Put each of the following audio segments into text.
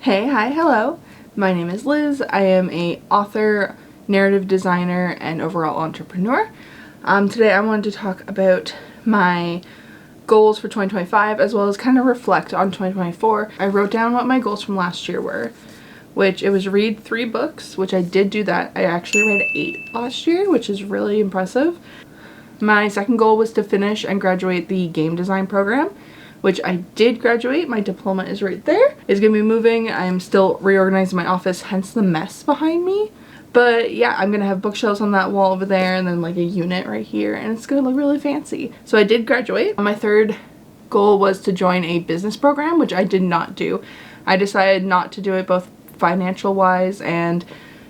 Hey, hi, hello. My name is Liz. I am a author, narrative designer, and overall entrepreneur. Today I wanted to talk about my goals for 2025 as well as kind of reflect on 2024. I wrote down what my goals from last year were, which it was read 3 books, which I did do that. I actually read 8 last year, which is really impressive. My second goal was to finish and graduate the game design program, which I did graduate. My diploma is right there. It's gonna be moving. I'm still reorganizing my office, hence the mess behind me. But yeah, I'm gonna have bookshelves on that wall over there and then like a unit right here, and it's gonna look really fancy. So I did graduate. My third goal was to join a business program, which I did not do. I decided not to do it, both financial wise and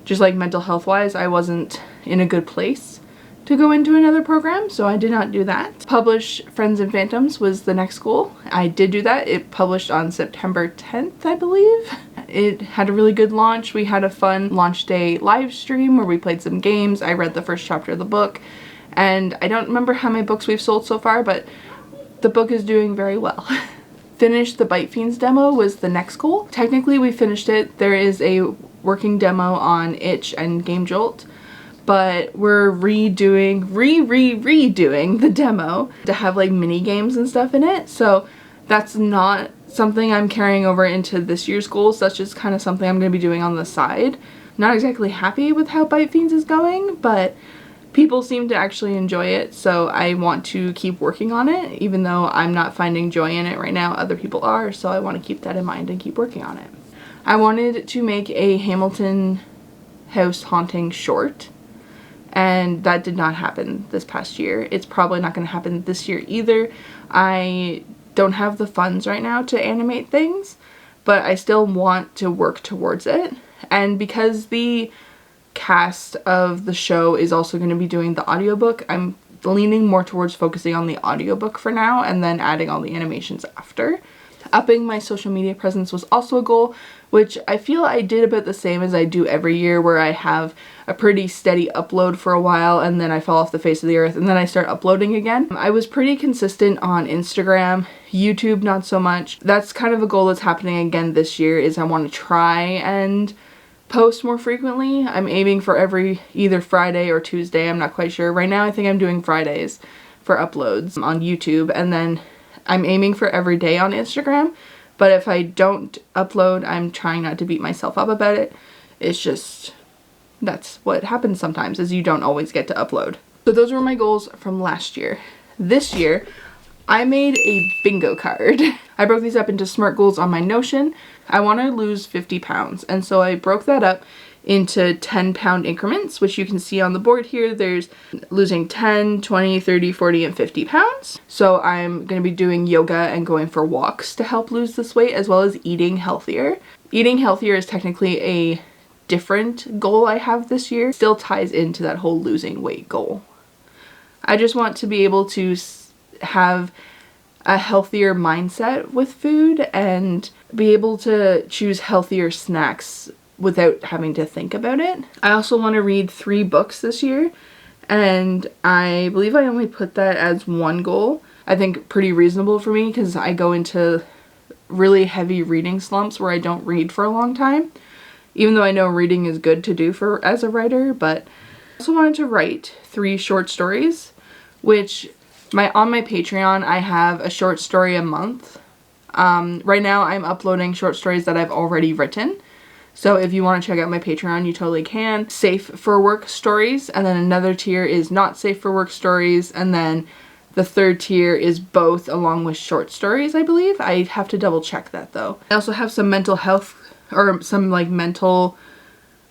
just like mental health wise. I wasn't in a good place to go into another program, so I did not do that. Publish Friends and Phantoms was the next goal. I did do that. It published on September 10th, I believe. It had a really good launch. We had a fun launch day live stream where we played some games. I read the first chapter of the book, and I don't remember how many books we've sold so far, but the book is doing very well. Finish the Bite Fiends demo was the next goal. Technically we finished it. There is a working demo on Itch and Game Jolt, but we're redoing the demo to have like mini games and stuff in it. So that's not something I'm carrying over into this year's goals. That's just kind of something I'm going to be doing on the side. Not exactly happy with how Bite Fiends is going, but people seem to actually enjoy it, so I want to keep working on it. Even though I'm not finding joy in it right now, other people are, so I want to keep that in mind and keep working on it. I wanted to make a Hamilton house haunting short, and that did not happen this past year. It's probably not going to happen this year either. I don't have the funds right now to animate things, but I still want to work towards it. And because the cast of the show is also going to be doing the audiobook, I'm leaning more towards focusing on the audiobook for now and then adding all the animations after. Upping my social media presence was also a goal, which I feel I did about the same as I do every year, where I have a pretty steady upload for a while and then I fall off the face of the earth and then I start uploading again. I was pretty consistent on Instagram, YouTube not so much. That's kind of a goal that's happening again this year, is I want to try and post more frequently. I'm aiming for every either Friday or Tuesday, I'm not quite sure. Right now I think I'm doing Fridays for uploads on YouTube, and then I'm aiming for every day on Instagram. But if I don't upload, I'm trying not to beat myself up about it. It's just, that's what happens sometimes, is you don't always get to upload. So those were my goals from last year. This year, I made a bingo card. I broke these up into SMART goals on my Notion. I want to lose 50 pounds, and so I broke that up into 10-pound increments, which you can see on the board here. There's losing 10, 20, 30, 40, and 50 pounds. So I'm going to be doing yoga and going for walks to help lose this weight, as well as eating healthier. Eating healthier is technically a different goal I have this year. It still ties into that whole losing weight goal. I just want to be able to have a healthier mindset with food and be able to choose healthier snacks without having to think about it. I also want to read 3 books this year, and I believe I only put that as one goal. I think pretty reasonable for me, because I go into really heavy reading slumps where I don't read for a long time, even though I know reading is good to do for as a writer. But I also wanted to write 3 short stories, which on my Patreon I have a short story a month. Right now I'm uploading short stories that I've already written. So if you want to check out my Patreon, you totally can. Safe for work stories, and then another tier is not safe for work stories, and then the third tier is both, along with short stories, I believe. I have to double check that though. I also have some mental health, or some like mental,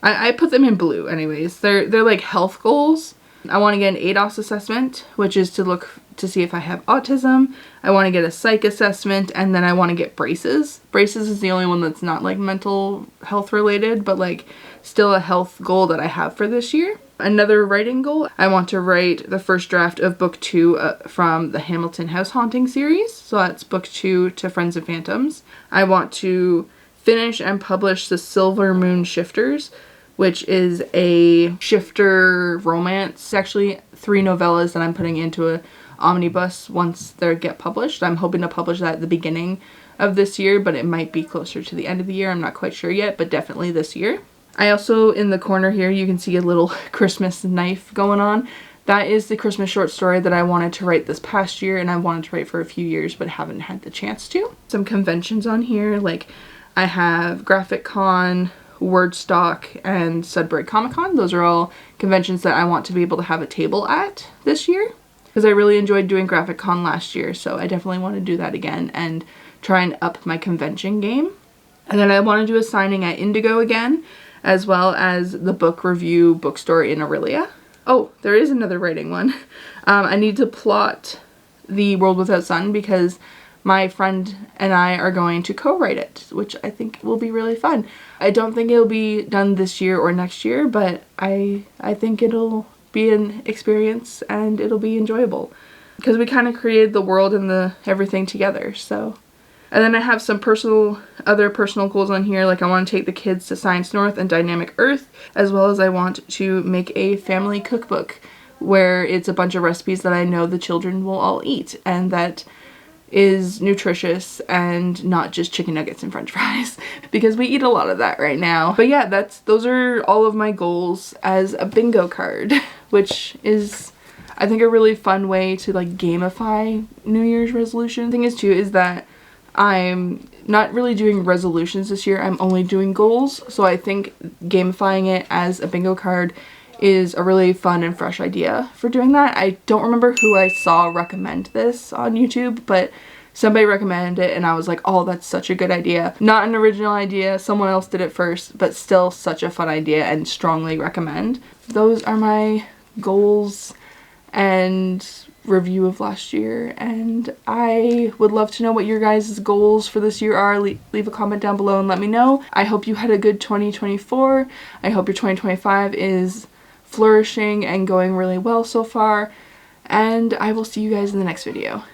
I put them in blue anyways. They're like health goals. I want to get an ADOS assessment, which is to look to see if I have autism. I want to get a psych assessment, and then I want to get braces. Braces is the only one that's not like mental health related, but like still a health goal that I have for this year. Another writing goal, I want to write the first draft of book 2 from the Hamilton House Haunting series. So that's book 2 to Friends and Phantoms. I want to finish and publish the Silver Moon Shifters, which is a shifter romance. It's actually 3 novellas that I'm putting into a omnibus once they get published. I'm hoping to publish that at the beginning of this year, but it might be closer to the end of the year. I'm not quite sure yet, but definitely this year. I also, in the corner here, you can see a little Christmas knife going on. That is the Christmas short story that I wanted to write this past year, and I wanted to write for a few years but haven't had the chance to. Some conventions on here, like I have Graphic Con, Wordstock, and Sudbury Comic Con. Those are all conventions that I want to be able to have a table at this year, because I really enjoyed doing Graphic Con last year, so I definitely want to do that again and try and up my convention game. And then I want to do a signing at Indigo again, as well as the book review bookstore in Aurelia. Oh, there is another writing one. I need to plot The World Without Sun because my friend and I are going to co-write it, which I think will be really fun. I don't think it'll be done this year or next year, but I think it'll be an experience and it'll be enjoyable because we kind of created the world and the everything together. So, and then I have some other personal goals on here, like I want to take the kids to Science North and Dynamic Earth, as well as I want to make a family cookbook where it's a bunch of recipes that I know the children will all eat and that is nutritious and not just chicken nuggets and french fries because we eat a lot of that right now. But yeah, those are all of my goals as a bingo card, which is I think a really fun way to like gamify New Year's resolution. The thing is too is that I'm not really doing resolutions this year, I'm only doing goals, so I think gamifying it as a bingo card is a really fun and fresh idea for doing that. I don't remember who I saw recommend this on YouTube, but somebody recommended it and I was like, oh, that's such a good idea. Not an original idea, someone else did it first, but still such a fun idea and strongly recommend. Those are my goals and review of last year, and I would love to know what your guys' goals for this year are. Leave a comment down below and let me know. I hope you had a good 2024. I hope your 2025 is flourishing and going really well so far, and I will see you guys in the next video.